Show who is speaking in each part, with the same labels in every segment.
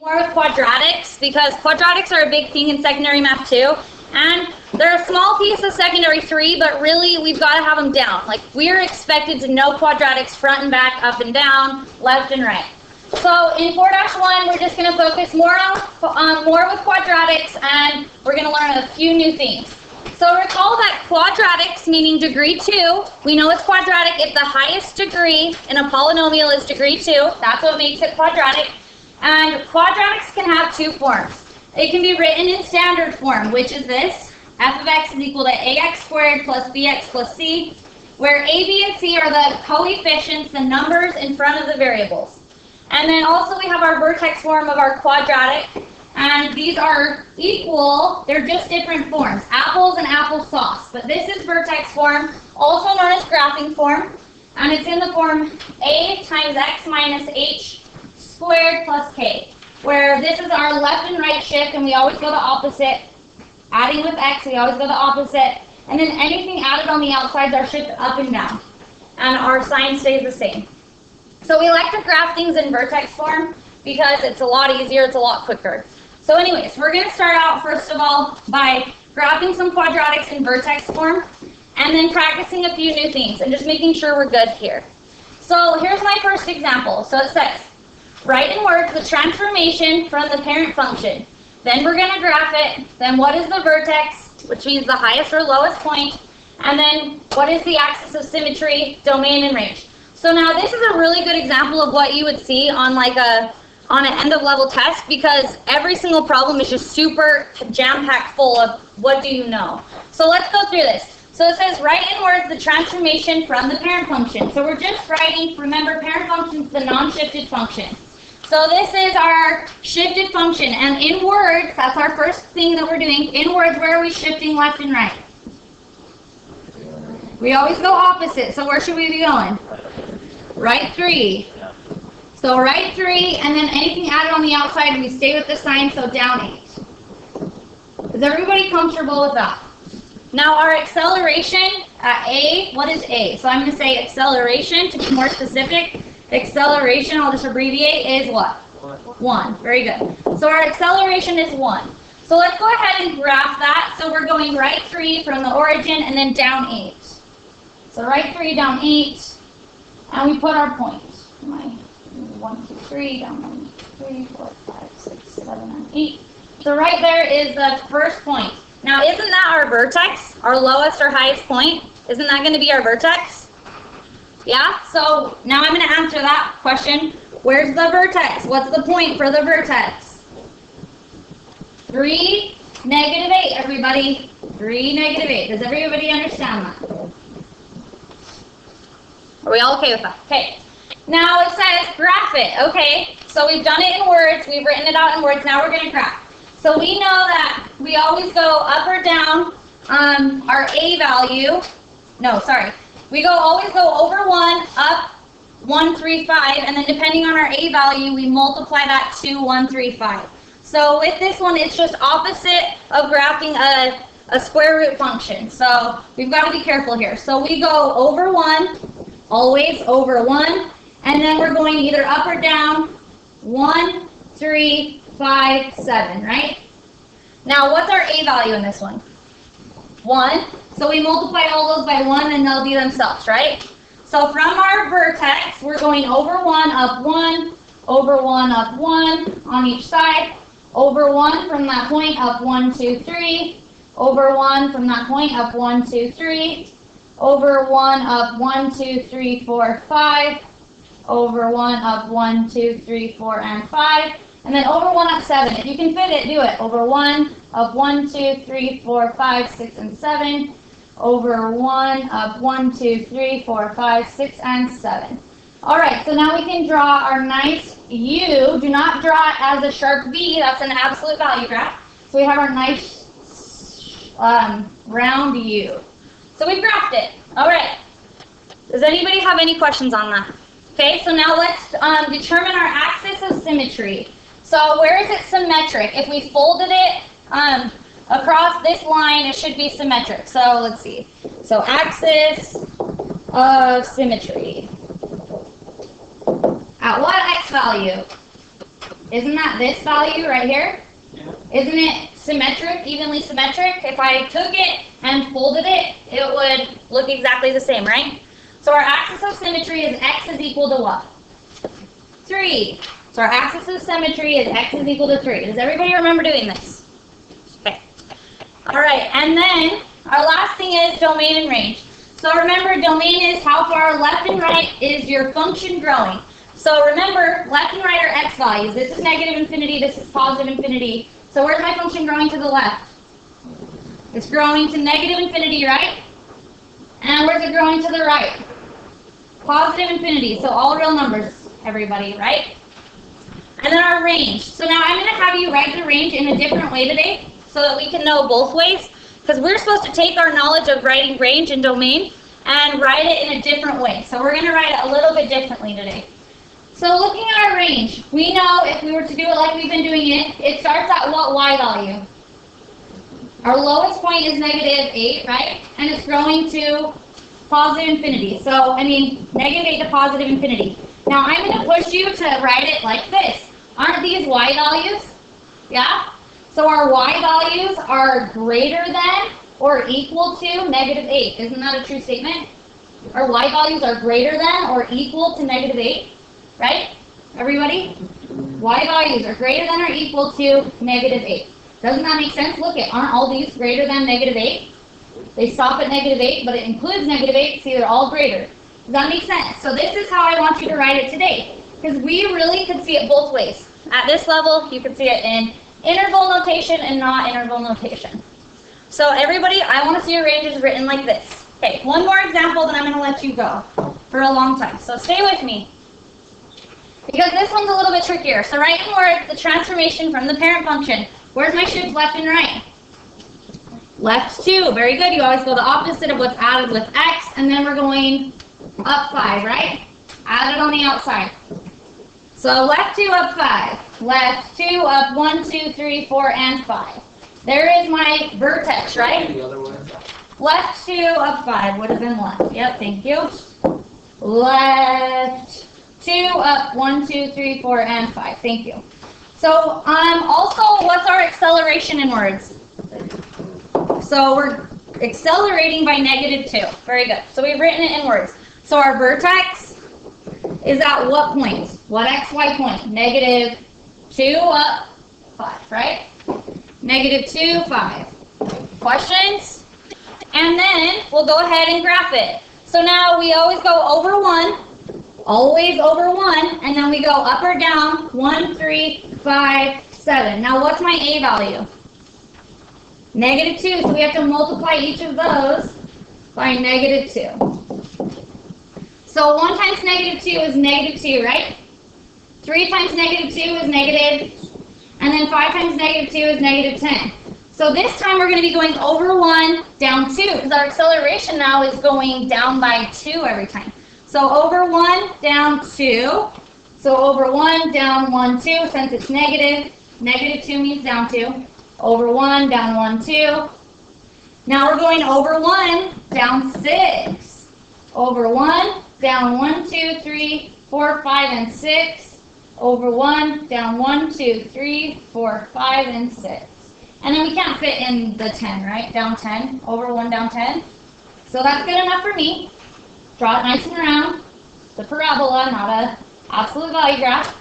Speaker 1: More with quadratics, because quadratics are a big thing in secondary math too, and they're a small piece of secondary 3, but really we've got to have them down. Like, we're expected to know quadratics front and back, up and down, left and right. So in 4-1, we're just going to focus more with quadratics, and we're going to learn a few new things. So recall that quadratics, meaning degree 2, we know it's quadratic if the highest degree in a polynomial is degree 2. That's what makes it quadratic. And quadratics can have two forms. It can be written in standard form, which is this. F of x is equal to ax squared plus bx plus c, where a, b, and c are the coefficients, the numbers in front of the variables. And then also we have our vertex form of our quadratic, and these are equal, they're just different forms, apples and applesauce. But this is vertex form, also known as graphing form, and it's in the form a times x minus h squared plus k, where this is our left and right shift, and we always go the opposite. Adding with x, we always go the opposite, and then anything added on the outsides are shifted up and down, and our sign stays the same. So we like to graph things in vertex form because it's a lot easier, it's a lot quicker. So anyways, we're going to start out first of all by graphing some quadratics in vertex form, and then practicing a few new things, and just making sure we're good here. So here's my first example. So it says, write in words the transformation from the parent function. Then we're going to graph it. Then what is the vertex, which means the highest or lowest point. And then what is the axis of symmetry, domain, and range. So now this is a really good example of what you would see on an end of level test, because every single problem is just super jam-packed full of what do you know. So let's go through this. So it says, write in words the transformation from the parent function. So we're just writing, remember, parent function is the non-shifted function. So this is our shifted function, and in words, that's our first thing that we're doing. In words, where are we shifting left and right? We always go opposite, so where should we be going? Right 3. So right 3, and then anything added on the outside, we stay with the sign, so down 8. Is everybody comfortable with that? Now our acceleration at A, what is A? So I'm going to say acceleration, to be more specific. Acceleration, I'll just abbreviate, is what? 1. Very good. So our acceleration is 1. So let's go ahead and graph that. So we're going right 3 from the origin and then down 8. So right 3, down 8, and we put our point. 1, 2, 3, down 1, 2, 3, 4, 5, 6, 7, and 8. So right there is the first point. Now isn't that our vertex? Our lowest or highest point? Isn't that going to be our vertex? Yeah, so now I'm going to answer that question. Where's the vertex? What's the point for the vertex? 3, negative 8, everybody. 3, negative 8. Does everybody understand that? Are we all okay with that? Okay. Now it says graph it. Okay, so we've done it in words. We've written it out in words. Now we're going to graph. So we know that we always go up or down our A value. No, sorry. We always go over 1, up 1, 3, 5, and then depending on our A value, we multiply that to 1, 3, 5. So with this one, it's just opposite of graphing a square root function. So we've got to be careful here. So we go over 1, always over 1, and then we're going either up or down, 1, 3, 5, 7, right? Now what's our A value in this one? 1. So we multiply all those by 1 and they'll be themselves, right? So from our vertex, we're going over 1, up 1, over 1, up 1 on each side, over 1 from that point, up 1, 2, 3, over 1 from that point, up 1, 2, 3, over 1, up 1, 2, 3, 4, 5, over 1, up 1, 2, 3, 4, and 5, and then over 1, up 7. If you can fit it, do it. Over 1, up 1, 2, 3, 4, 5, 6, and 7. Over 1, up 1, 2, 3, 4, 5, 6, and 7. All right, so now we can draw our nice U. Do not draw it as a sharp V. That's an absolute value graph. So we have our nice round U. So we graphed it. All right. Does anybody have any questions on that? Okay, so now let's determine our axis of symmetry. So where is it symmetric? If we folded it across this line, it should be symmetric. So let's see. So axis of symmetry. At what x value? Isn't that this value right here?
Speaker 2: Yeah.
Speaker 1: Isn't it symmetric, evenly symmetric? If I took it and folded it, it would look exactly the same, right? So our axis of symmetry is x is equal to what? 3. So our axis of symmetry is x is equal to 3. Does everybody remember doing this? Okay. All right, and then our last thing is domain and range. So remember, domain is how far left and right is your function growing. So remember, left and right are x values. This is negative infinity, this is positive infinity. So where's my function growing to the left? It's growing to negative infinity, right? And where's it growing to the right? Positive infinity, so all real numbers, everybody, right? And then our range. So now I'm going to have you write the range in a different way today so that we can know both ways. Because we're supposed to take our knowledge of writing range and domain and write it in a different way. So we're going to write it a little bit differently today. So looking at our range, we know if we were to do it like we've been doing it, it starts at what y value? Our lowest point is negative 8, right? And it's growing to positive infinity. So, I mean, negative 8 to positive infinity. Now, I'm going to push you to write it like this. Aren't these y values? Yeah? So our y values are greater than or equal to negative 8. Isn't that a true statement? Our y values are greater than or equal to negative 8. Right? Everybody? Y values are greater than or equal to negative 8. Doesn't that make sense? Look at, aren't all these greater than negative 8? They stop at negative 8, but it includes negative 8, so they're all greater. Does that make sense? So this is how I want you to write it today. Because we really could see it both ways. At this level, you could see it in interval notation and not interval notation. So everybody, I want to see your ranges written like this. Okay, one more example, then I'm going to let you go for a long time. So stay with me. Because this one's a little bit trickier. So write in words the transformation from the parent function. Where's my shoots left and right? Left 2. Very good. You always go the opposite of what's added with x. And then we're going up 5, right? Add it on the outside. So left 2, up 5. Left 2, up 1, 2, 3, 4, and 5. There is my vertex, right?
Speaker 2: The other way.
Speaker 1: Left 2, up 5 would have been left. Yep, thank you. Left 2, up 1, 2, 3, 4, and 5. Thank you. So also, what's our acceleration in words? So we're accelerating by negative 2. Very good. So we've written it in words. So our vertex is at what point? What xy point? Negative 2 up 5, right? Negative 2, 5. Questions? And then we'll go ahead and graph it. So now we always go over 1. Always over 1. And then we go up or down. 1, 3, 5, 7. Now what's my a value? Negative 2. So we have to multiply each of those by negative 2. So 1 times negative 2 is negative 2, right? 3 times negative 2 is negative, and then 5 times negative 2 is negative 10. So this time we're going to be going over 1, down 2, because our acceleration now is going down by 2 every time. So over 1, down 2. So over 1, down 1, 2, since it's negative. Negative 2 means down 2. Over 1, down 1, 2. Now we're going over 1, down 6. Over 1, down 1, 2, 3, 4, 5, and 6. Over 1, down 1, 2, 3, 4, 5, and 6. And then we can't fit in the 10, right? Down 10. Over 1, down 10. So that's good enough for me. Draw it nice and round. It's a parabola, not a absolute value graph.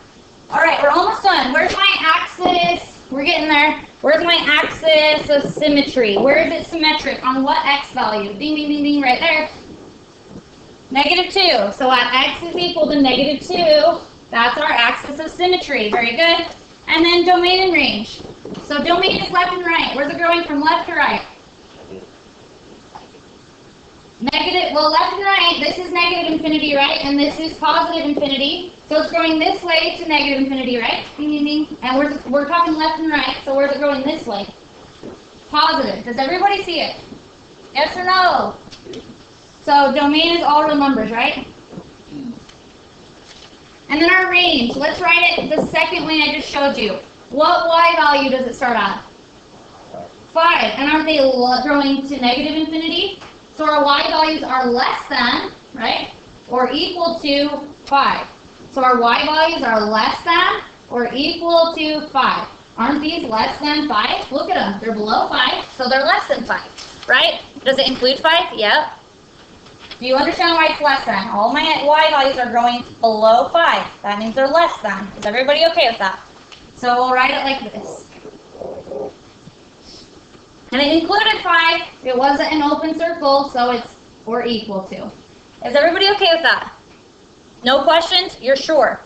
Speaker 1: All right, we're almost done. Where's my axis? We're getting there. Where's my axis of symmetry? Where is it symmetric? On what x value? Ding, ding, ding, ding, right there. Negative 2. So at x is equal to negative 2, that's our axis of symmetry. Very good. And then domain and range. So domain is left and right. Where's it growing from left to right? Negative, well, left and right, this is negative infinity, right? And this is positive infinity. So it's going this way to negative infinity, right? Ding, ding, ding. And we're talking left and right, so where's it going this way? Positive. Does everybody see it? Yes or no? So domain is all real numbers, right? And then our range, let's write it the second way I just showed you. What y value does it start at? 5. And aren't they growing to negative infinity? So our y values are less than, right, or equal to 5. So our y values are less than or equal to 5. Aren't these less than 5? Look at them. They're below 5, so they're less than 5, right? Does it include 5? Yep. Do you understand why it's less than? All my y values are going below 5. That means they're less than. Is everybody okay with that? So we'll write it like this. And it included 5. It wasn't an open circle, so it's or equal to. Is everybody okay with that? No questions? You're sure?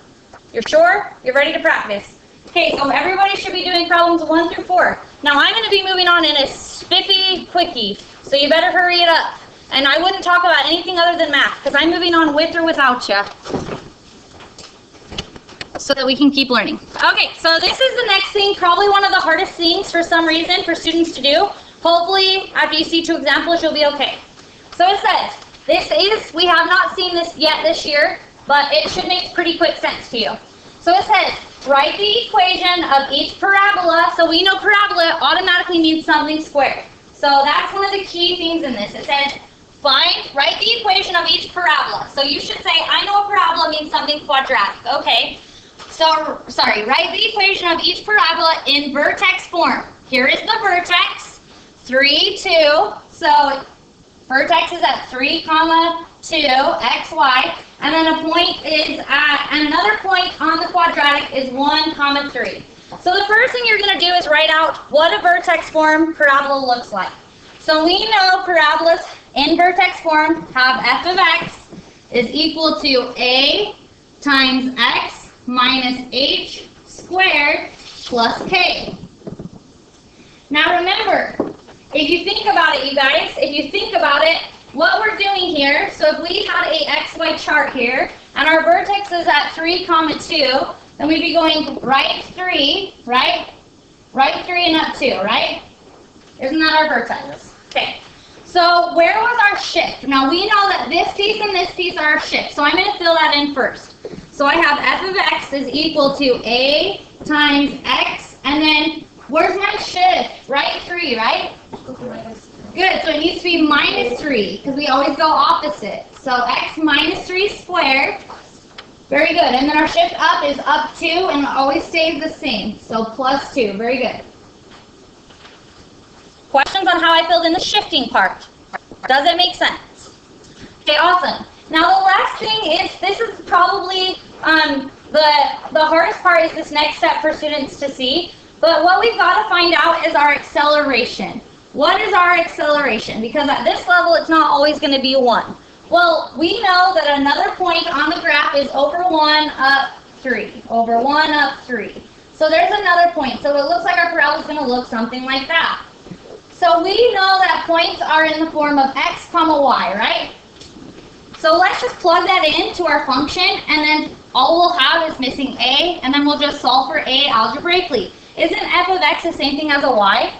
Speaker 1: You're sure? You're ready to practice? Okay, so everybody should be doing problems 1 through 4. Now I'm going to be moving on in a spiffy quickie, so you better hurry it up. And I wouldn't talk about anything other than math, because I'm moving on with or without you, so that we can keep learning. Okay, so this is the next thing, probably one of the hardest things for some reason for students to do. Hopefully, after you see 2 examples, you'll be okay. So it says, we have not seen this yet this year, but it should make pretty quick sense to you. So it says, write the equation of each parabola. So we know parabola automatically means something squared. So that's one of the key things in this. It says, write the equation of each parabola. So you should say, I know a parabola means something quadratic. Okay. So, write the equation of each parabola in vertex form. Here is the vertex, 3, 2. So vertex is at 3, 2, x, y. And then a point is at, and another point on the quadratic is 1, 3. So the first thing you're going to do is write out what a vertex form parabola looks like. So we know parabolas in vertex form have f of x is equal to a times x minus h squared plus k. Now remember, if you think about it, you guys, what we're doing here, so if we had a xy chart here, and our vertex is at 3, 2, then we'd be going right 3, right? Right 3 and up 2, right? Isn't that our vertex? Okay. So where was our shift? Now we know that this piece and this piece are our shift, so I'm going to fill that in first. So I have f of x is equal to a times x, and then where's my shift? Right 3, right? Good, so it needs to be minus 3, because we always go opposite. So x minus 3 squared. Very good, and then our shift up is up 2, and it always stays the same. So plus 2, very good. Questions on how I filled in the shifting part? Does it make sense? Okay, awesome. Now the last thing is, this is probably the hardest part is this next step for students to see. But what we've got to find out is our acceleration. What is our acceleration? Because at this level, it's not always going to be 1. Well, we know that another point on the graph is over 1, up 3. Over 1, up 3. So there's another point. So it looks like our parabola is going to look something like that. So we know that points are in the form of x, y, right? So let's just plug that into our function, and then all we'll have is missing a, and then we'll just solve for a algebraically. Isn't f of x the same thing as a y?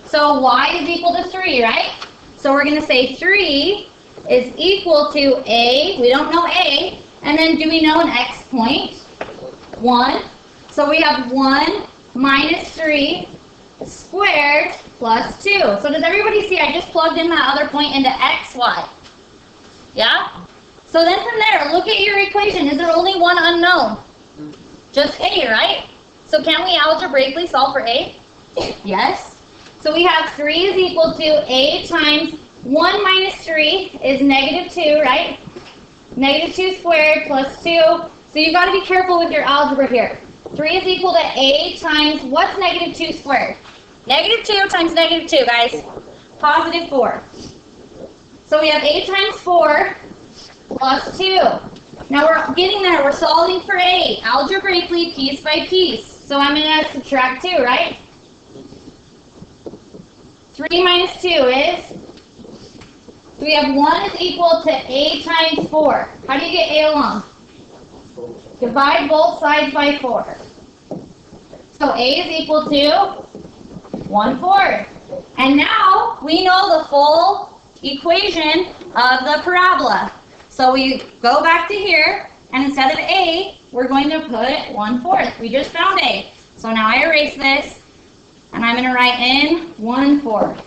Speaker 1: So y is equal to 3, right? So we're going to say 3 is equal to a, we don't know a, and then do we know an x point? 1. So we have 1 minus 3 squared plus 2. So does everybody see I just plugged in that other point into x, y? Yeah? So then from there, look at your equation. Is there only one unknown? Just a, right? So can we algebraically solve for a? Yes. So we have 3 is equal to a times 1 minus 3 is negative 2, right? Negative 2 squared plus 2. So you've got to be careful with your algebra here. 3 is equal to a times, what's negative 2 squared? Negative 2 times negative 2, guys. Positive 4. So we have a times 4 plus 2. Now we're getting there. We're solving for a, algebraically, piece by piece. So I'm going to subtract 2, right? 3 minus 2 is, so we have 1 is equal to a times 4. How do you get a along? Divide both sides by 4. So a is equal to 1/4. And now we know the full equation of the parabola. So we go back to here, and instead of a, we're going to put 1/4. We just found a. So now I erase this, and I'm going to write in 1/4.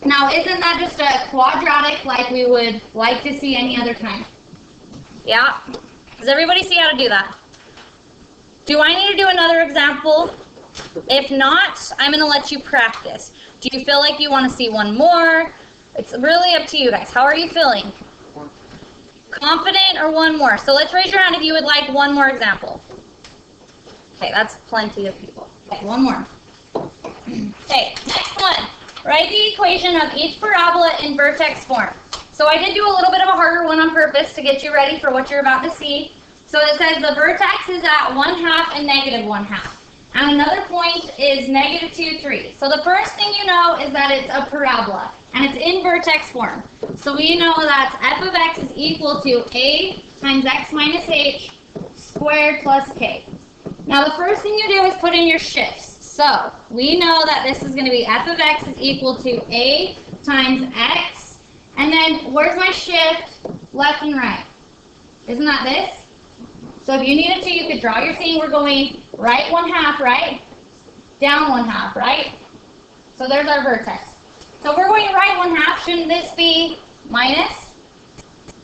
Speaker 1: Now, isn't that just a quadratic like we would like to see any other time? Yeah. Does everybody see how to do that? Do I need to do another example? If not, I'm going to let you practice. Do you feel like you want to see one more? It's really up to you guys. How are you feeling? Confident or one more? So let's raise your hand if you would like one more example. Okay, that's plenty of people. Okay, one more. Okay, next one. Write the equation of each parabola in vertex form. So I did do a little bit of a harder one on purpose to get you ready for what you're about to see. So it says the vertex is at 1/2 and -1/2. And another point is -2, 3. So the first thing you know is that it's a parabola. And it's in vertex form. So we know that f of x is equal to a times x minus h squared plus k. Now the first thing you do is put in your shifts. So we know that this is going to be f of x is equal to a times x. And then where's my shift? Left and right. Isn't that this? So if you needed to, you could draw your thing. We're going right 1/2, right? Down 1/2, right? So there's our vertex. So we're going right 1/2. Shouldn't this be minus?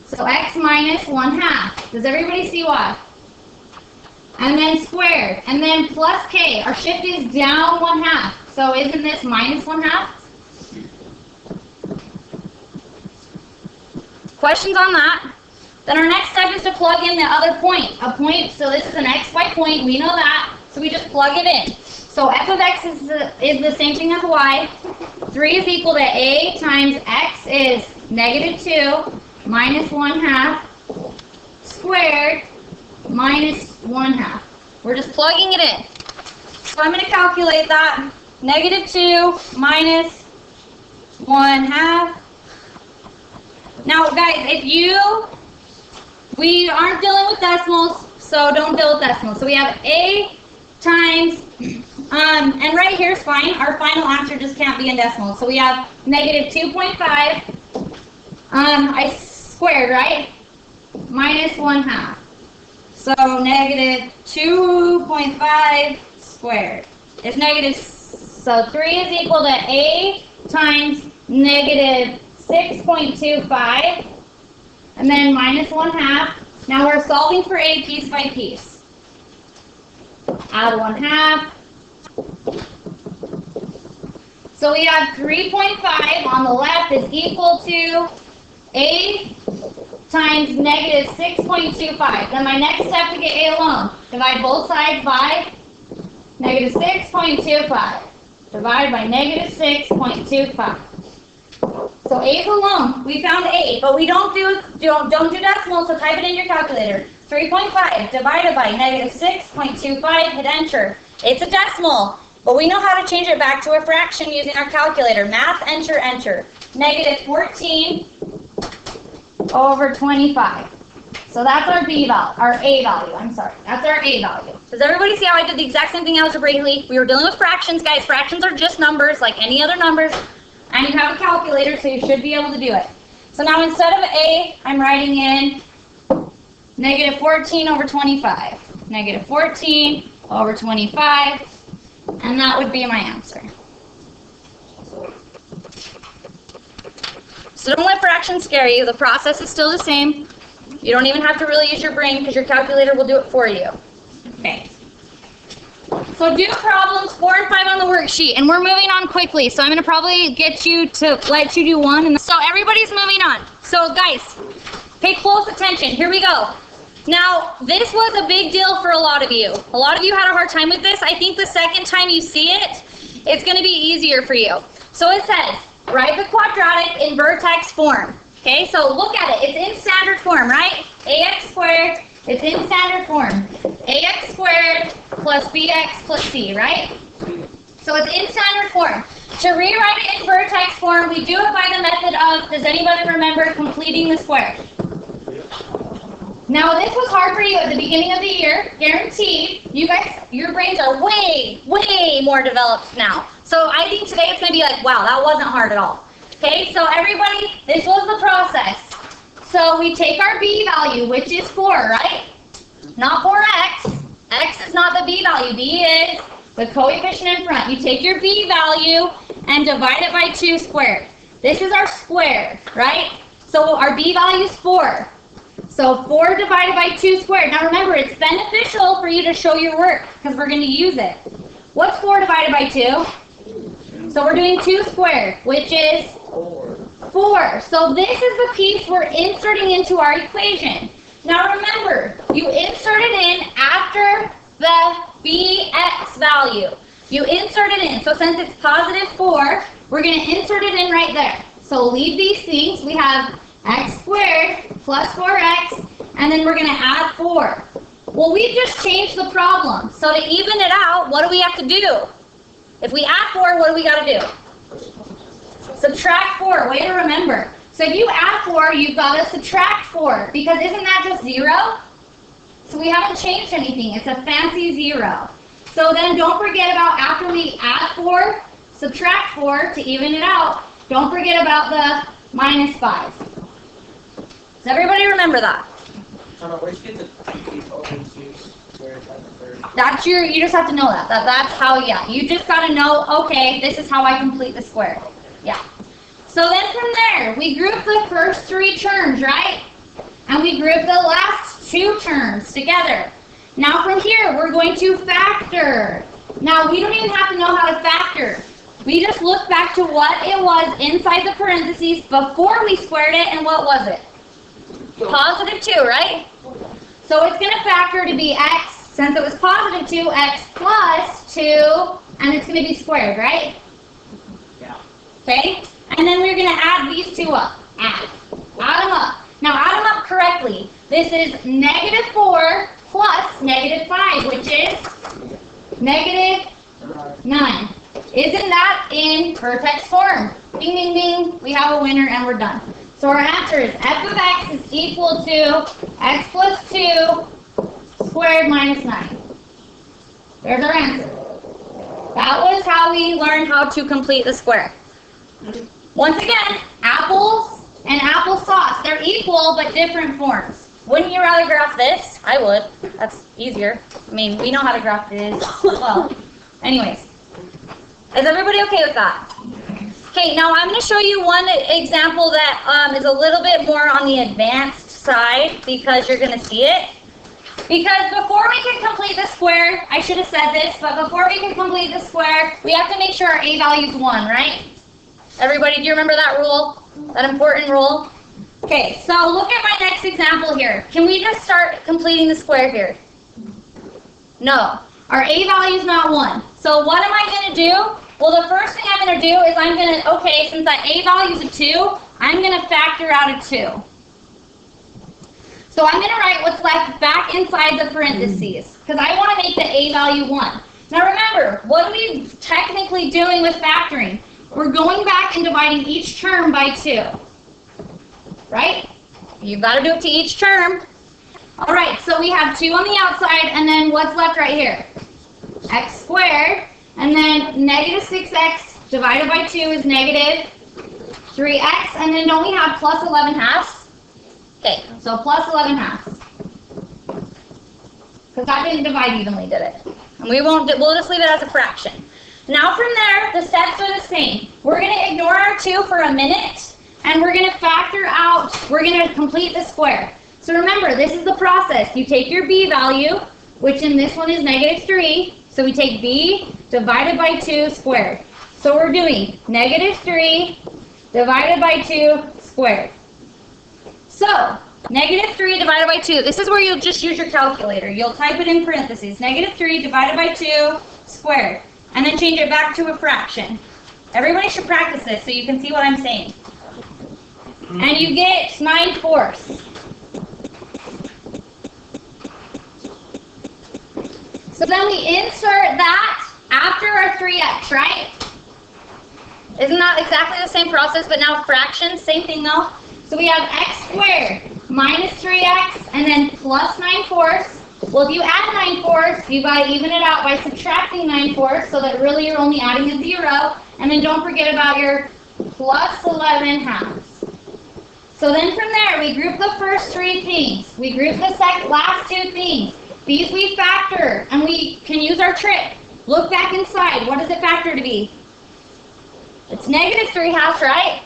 Speaker 1: So x minus 1/2. Does everybody see why? And then squared. And then plus k. Our shift is down 1/2. So isn't this minus 1/2? Questions on that? Then our next step is to plug in the other point. A point, so this is an xy point, we know that, so we just plug it in. So f of x is the same thing as y. 3 is equal to a times x is -2 minus 1/2 squared minus 1/2. We're just plugging it in. So I'm going to calculate that. -2 minus 1/2. Now guys, we aren't dealing with decimals, so don't deal with decimals. So we have a times, and right here is fine. Our final answer just can't be in decimals. So we have -2.5, I squared, right? Minus 1/2. So -2.5 squared is negative, so 3 is equal to a times -6.25. And then minus 1/2. Now we're solving for a piece by piece. Add 1/2. So we have 3.5 on the left is equal to a times -6.25. Then my next step to get a alone. Divide both sides by -6.25. Divide by -6.25. So a is alone. We found a, but we don't do decimals, so type it in your calculator. 3.5 divided by -6.25, hit enter. It's a decimal, but we know how to change it back to a fraction using our calculator. Math, enter, enter. -14 over 25. So that's our b value, our a value, I'm sorry. That's our a value. Does everybody see how I did the exact same thing algebraically? We were dealing with fractions, guys. Fractions are just numbers like any other numbers. And you have a calculator, so you should be able to do it. So now instead of a, I'm writing in -14 over 25. -14 over 25. And that would be my answer. So don't let fractions scare you. The process is still the same. You don't even have to really use your brain because your calculator will do it for you. Okay. So do problems 4 and 5 on the worksheet, and we're moving on quickly. So I'm going to probably get you to let you do one. And so everybody's moving on. So guys, pay close attention. Here we go. Now, this was a big deal for a lot of you. A lot of you had a hard time with this. I think the second time you see it, it's going to be easier for you. So it says, write the quadratic in vertex form. Okay, so look at it. It's in standard form, right? ax squared. It's in standard form. ax squared plus bx plus c, right? So it's in standard form. To rewrite it in vertex form, we do it by the method of, does anybody remember completing the square? Now this was hard for you at the beginning of the year, guaranteed. You guys, your brains are way, way more developed now. So I think today it's going to be like, wow, that wasn't hard at all. Okay, so everybody, this was the process. So we take our b value, which is 4, right? Not 4x. X is not the b value. B is the coefficient in front. You take your b value and divide it by 2 squared. This is our square, right? So our b value is 4. So 4 divided by 2 squared. Now remember, it's beneficial for you to show your work because we're going to use it. What's 4 divided by 2? So we're doing 2 squared, which is 4. So this is the piece we're inserting into our equation. Now remember, you insert it in after the bx value. You insert it in. So since it's positive 4, we're going to insert it in right there. So leave these things. We have x squared plus 4x, and then we're going to add 4. Well, we just changed the problem. So to even it out, what do we have to do? If we add 4, what do we got to do? Subtract 4. Way to remember. So if you add 4, you've got to subtract 4, because isn't that just 0? So we haven't changed anything. It's a fancy 0. So then don't forget about after we add 4, subtract 4 to even it out. Don't forget about the minus 5. Does everybody remember that?
Speaker 2: Where'd you get the squared by the third?
Speaker 1: That's you just have to know that. That's how, yeah. You just got to know, okay, this is how I complete the square. Yeah. So then from there, we group the first 3 terms, right? And we group the last 2 terms together. Now from here, we're going to factor. Now we don't even have to know how to factor. We just look back to what it was inside the parentheses before we squared it, and what was it? Positive 2, right? So it's going to factor to be x, since it was positive 2, x plus 2, and it's going to be squared, right?
Speaker 2: Yeah.
Speaker 1: Okay? And then we're going to add these 2 up. Add them up. Now add them up correctly. This is negative 4 plus negative 5, which is negative 9. Isn't that in Vertex form? Ding, ding, ding. We have a winner and we're done. So our answer is f of x is equal to x plus 2 squared minus 9. There's our answer. That was how we learned how to complete the square. Once again, apples and applesauce. They're equal but different forms. Wouldn't you rather graph this? I would. That's easier. I mean, we know how to graph this. Well, anyways. Is everybody okay with that? Okay, now I'm going to show you one example that is a little bit more on the advanced side because you're going to see it. Because before we can complete the square, I should have said this, but before we can complete the square, we have to make sure our a value is 1, right? Everybody, do you remember that rule? That important rule? Okay, so look at my next example here. Can we just start completing the square here? No. Our a value is not 1. So what am I going to do? Well, the first thing I'm going to do is I'm going to, okay, since that a value is a 2, I'm going to factor out a 2. So I'm going to write what's left back inside the parentheses, because I want to make the a value 1. Now remember, what are we technically doing with factoring? We're going back and dividing each term by 2. Right? You've got to do it to each term. All right, so we have 2 on the outside, and then what's left right here? X squared, and then negative 6x divided by 2 is negative 3x, and then don't we have plus 11 halves? Okay, so plus 11 halves. Because that didn't divide evenly, did it? And we'll just leave it as a fraction. Now from there, the steps are the same. We're going to ignore our 2 for a minute, and we're going to factor out, we're going to complete the square. So remember, this is the process. You take your b value, which in this one is negative 3. So we take b divided by 2 squared. So we're doing negative 3 divided by 2 squared. So negative 3 divided by 2. This is where you'll just use your calculator. You'll type it in parentheses. Negative 3 divided by 2 squared. And then change it back to a fraction. Everybody should practice this so you can see what I'm saying. And you get 9/4. So then we insert that after our 3x, right? Isn't that exactly the same process, but now fractions? Same thing though. So we have x squared minus 3x and then plus 9/4. Well, if you add 9/4, you got to even it out by subtracting 9/4, so that really you're only adding a 0. And then don't forget about your plus 11 halves. So then from there, we group the first 3 things. We group the last 2 things. These we factor, and we can use our trick. Look back inside. What does it factor to be? It's negative 3 halves, right?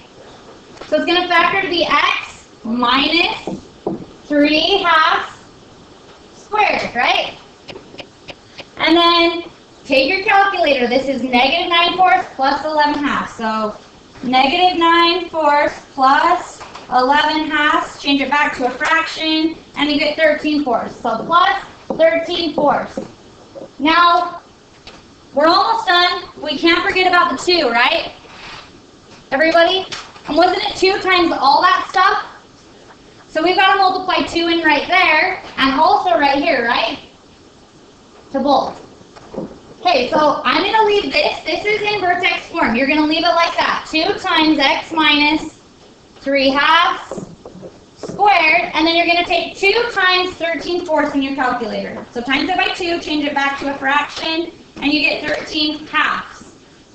Speaker 1: So it's going to factor to be x minus, 3/2 squared, right? And then take your calculator. This is -9/4 plus 11/2. So -9/4 plus 11/2. Change it back to a fraction, and you get 13/4. So plus 13/4. Now, we're almost done. We can't forget about the 2, right? Everybody? And wasn't it 2 times all that stuff? So we've got to multiply 2 in right there, and also right here, right? To both. Okay, so I'm going to leave this. This is in Vertex form. You're going to leave it like that. 2 times x minus 3/2 squared, and then you're going to take 2 times 13/4 in your calculator. So times it by 2, change it back to a fraction, and you get 13/2.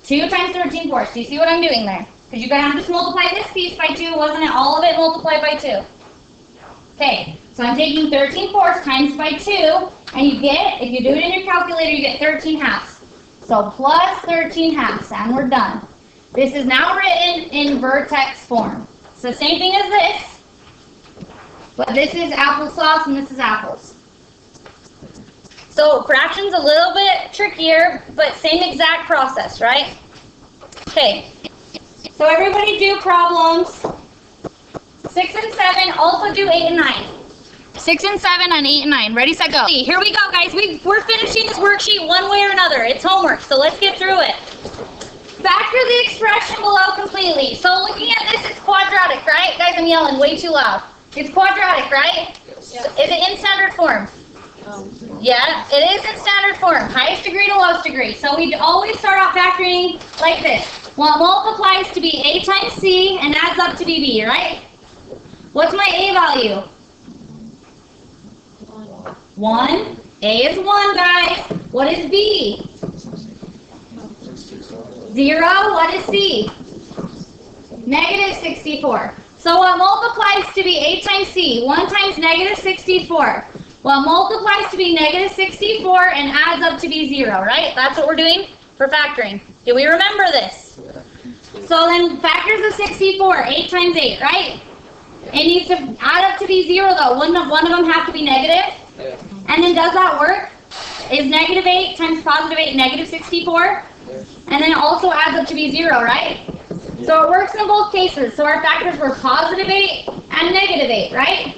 Speaker 1: 2 times 13/4. Do you see what I'm doing there? Because you're going to have to just multiply this piece by 2, wasn't it? All of it multiplied by 2. Okay, so I'm taking 13/4 times by 2, and you get, if you do it in your calculator, you get 13/2. So plus 13/2, and we're done. This is now written in Vertex form. It's the same thing as this, but this is applesauce and this is apples. So fraction's a little bit trickier, but same exact process, right? Okay, so everybody do problems 6 and 7, also do 8 and 9. 6 and 7 and 8 and 9. Ready, set, go. Here we go, guys. We're finishing this worksheet one way or another. It's homework, so let's get through it. Factor the expression below completely. So looking at this, it's quadratic, right? Guys, I'm yelling way too loud. It's quadratic, right?
Speaker 2: Yes.
Speaker 1: Is it in standard form? Yeah, it is in standard form. Highest degree to lowest degree. So we always start off factoring like this. Well, it multiplies to be a times c and adds up to be b, right? What's my a value? 1. A is 1, guys. What is b? 0. What is c? -64. So what multiplies to be a times c? 1 times -64. Well, multiplies to be -64 and adds up to be 0, right? That's what we're doing for factoring. Do we remember this? So then factors of 64, 8 times 8, right? It needs to add up to be 0 though. Wouldn't one of them have to be negative?
Speaker 2: Yeah.
Speaker 1: And then does that work? Is -8 times +8 -64?
Speaker 2: Yes.
Speaker 1: And then it also adds up to be 0, right? So it works in both cases. So our factors were +8 and -8, right?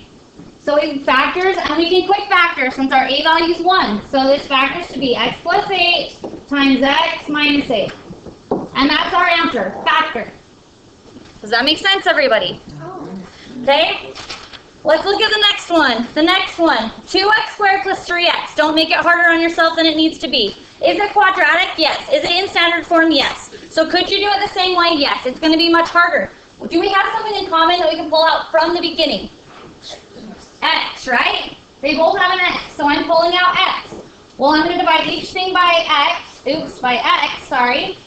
Speaker 1: So we factors, and we can quick factor since our a value is 1. So this factors to be x plus 8 times x minus 8. And that's our answer, factor. Does that make sense, everybody? Okay? Let's look at the next one. The next one, 2x squared plus 3x. Don't make it harder on yourself than it needs to be. Is it quadratic? Yes. Is it in standard form? Yes. So could you do it the same way? Yes. It's going to be much harder. Do we have something in common that we can pull out from the beginning? X, right? They both have an x, so I'm pulling out x. Well, I'm going to divide each thing by x. By x, sorry.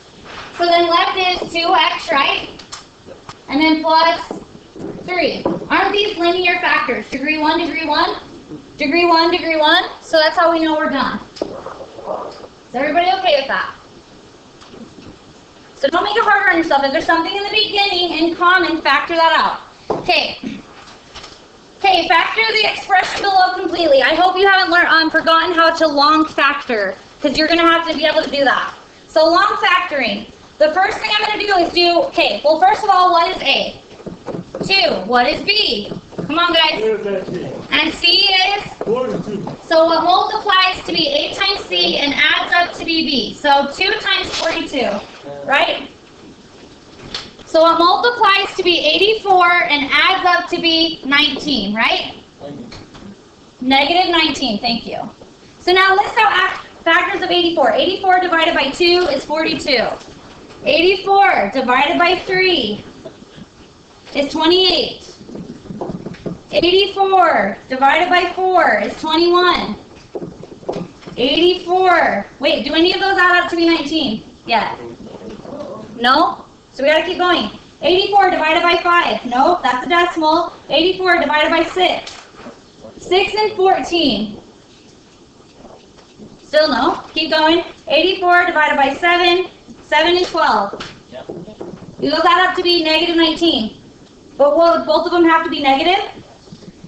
Speaker 1: So then left is 2x, right? And then plus 3. Aren't these linear factors? Degree 1, degree 1? Degree 1, degree 1? So that's how we know we're done. Is everybody okay with that? So don't make it harder on yourself. If there's something in the beginning in common, factor that out. Okay. Okay, factor the expression below completely. I hope you haven't forgotten how to long factor, because you're going to have to be able to do that. So long factoring. The first thing I'm going to do is okay, well, first of all, what is A? 2. What is B? Come on, guys. And C is?
Speaker 3: 42.
Speaker 1: So what multiplies to be A times C and adds up to be B. So 2 times 42, right? So what multiplies to be 84 and adds up to be 19, right? -19, thank you. So now list out factors of 84. 84 divided by 2 is 42. 84 divided by 3 is 28. 84 divided by 4 is 21. 84. Wait, do any of those add up to be 19? Yeah. No? So we gotta keep going. 84 divided by 5. Nope, that's a decimal. 84 divided by 6. 6 and 14. Still no. Keep going. 84 divided by 7. 7 and 12.
Speaker 2: Yep.
Speaker 1: Do those add up to be -19? But what would both of them have to be negative?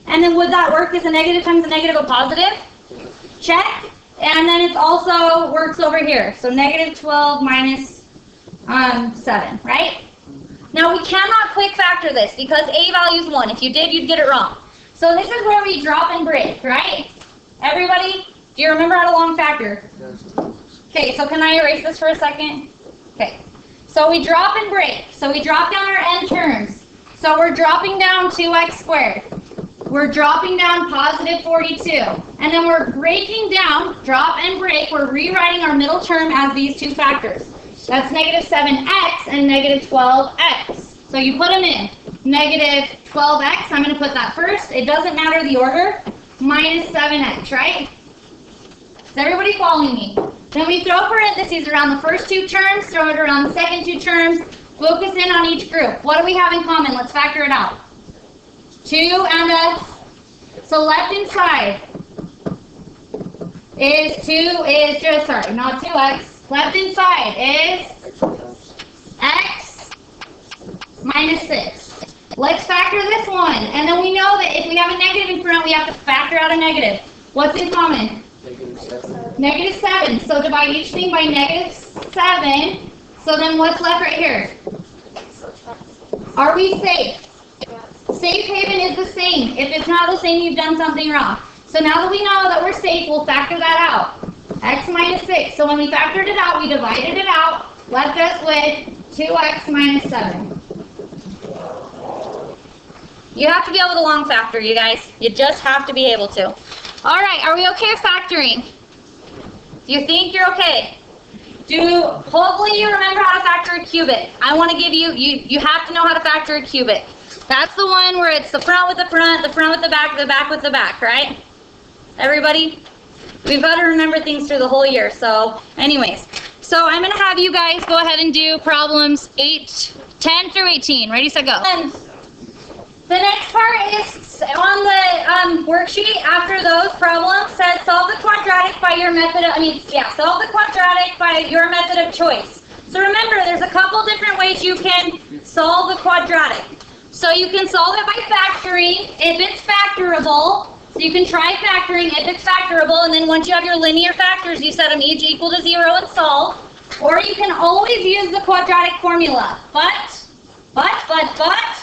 Speaker 1: And then would that work as a negative times a negative a positive? Check. And then it also works over here. So negative 12 minus 7, right? Now we cannot quick factor this because a value is 1. If you did, you'd get it wrong. So this is where we drop and break, right? Everybody, do you remember how to long factor? Okay, so can I erase this for a second? Okay. So we drop and break. So we drop down our n terms. So we're dropping down 2x squared. We're dropping down positive 42. And then we're breaking down, drop and break, we're rewriting our middle term as these two factors. That's negative 7x and negative 12x. So you put them in. Negative 12x, I'm going to put that first. It doesn't matter the order. Minus 7x, right? Is everybody following me? Then we throw parentheses around the first two terms, throw it around the second two terms, focus in on each group. What do we have in common? Let's factor it out. 2 and a, so left inside is 2 is just, sorry, not 2x. Left inside is x minus 6. Let's factor this one. And then we know that if we have a negative in front, we have to factor out a negative. What's in common? Negative 7. So divide each thing by negative 7. So then what's left right here? Are we safe? Safe haven is the same. If it's not the same, you've done something wrong. So now that we know that we're safe, we'll factor that out. X minus 6. So when we factored it out, we divided it out, left us with 2x minus 7. You have to be able to long factor, you guys. You just have to be able to. All right, are we okay with factoring? Do you think you're okay? Hopefully you remember how to factor a cubic. I want to give you have to know how to factor a cubic. That's the one where it's the front with the front with the back with the back, right? Everybody? We've got to remember things through the whole year. So anyways, so I'm going to have you guys go ahead and do problems 10 through 18. Ready, set, go. The next part is on the worksheet after those problems says solve the quadratic by your method of, solve the quadratic by your method of choice. So remember, there's a couple different ways you can solve the quadratic. So you can solve it by factoring if it's factorable. So you can try factoring if it's factorable, and then once you have your linear factors, you set them each equal to 0 and solve. Or you can always use the quadratic formula. But,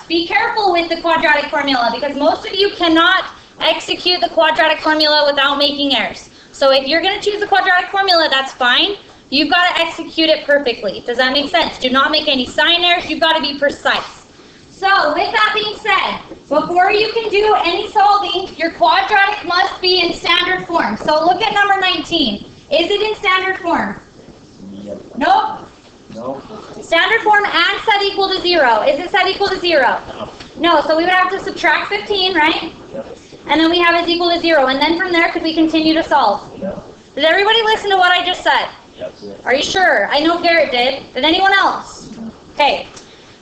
Speaker 1: be careful with the quadratic formula because most of you cannot execute the quadratic formula without making errors. So if you're going to choose the quadratic formula, that's fine. You've got to execute it perfectly. Does that make sense? Do not make any sign errors. You've got to be precise. So with that being said, before you can do any solving, your quadratic must be in standard form. So look at number 19. Is it in standard form?
Speaker 2: Yep.
Speaker 1: Nope.
Speaker 2: No.
Speaker 1: Standard form and set equal to 0. Is it set equal to 0? No. So we would have to subtract 15, right?
Speaker 2: Yep.
Speaker 1: And then we have it equal to 0. And then from there, could we continue to solve?
Speaker 2: Yep.
Speaker 1: Did everybody listen to what I just said?
Speaker 2: Yep.
Speaker 1: Are you sure? I know Garrett did. Did anyone else? Okay.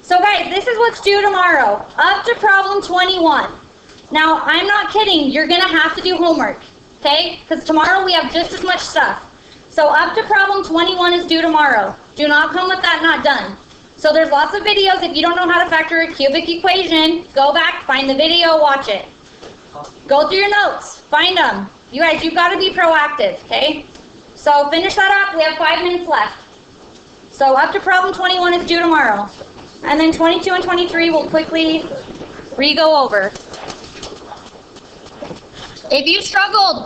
Speaker 1: So guys, this is what's due tomorrow. Up to problem 21. Now, I'm not kidding. You're going to have to do homework. Okay? Because tomorrow we have just as much stuff. So up to problem 21 is due tomorrow. Do not come with that not done. So there's lots of videos. If you don't know how to factor a cubic equation, go back, find the video, watch it. Go through your notes. Find them. You guys, you've got to be proactive. Okay? So finish that up. We have 5 minutes left. So up to problem 21 is due tomorrow. And then 22 and 23 we'll quickly re-go over. If you struggled,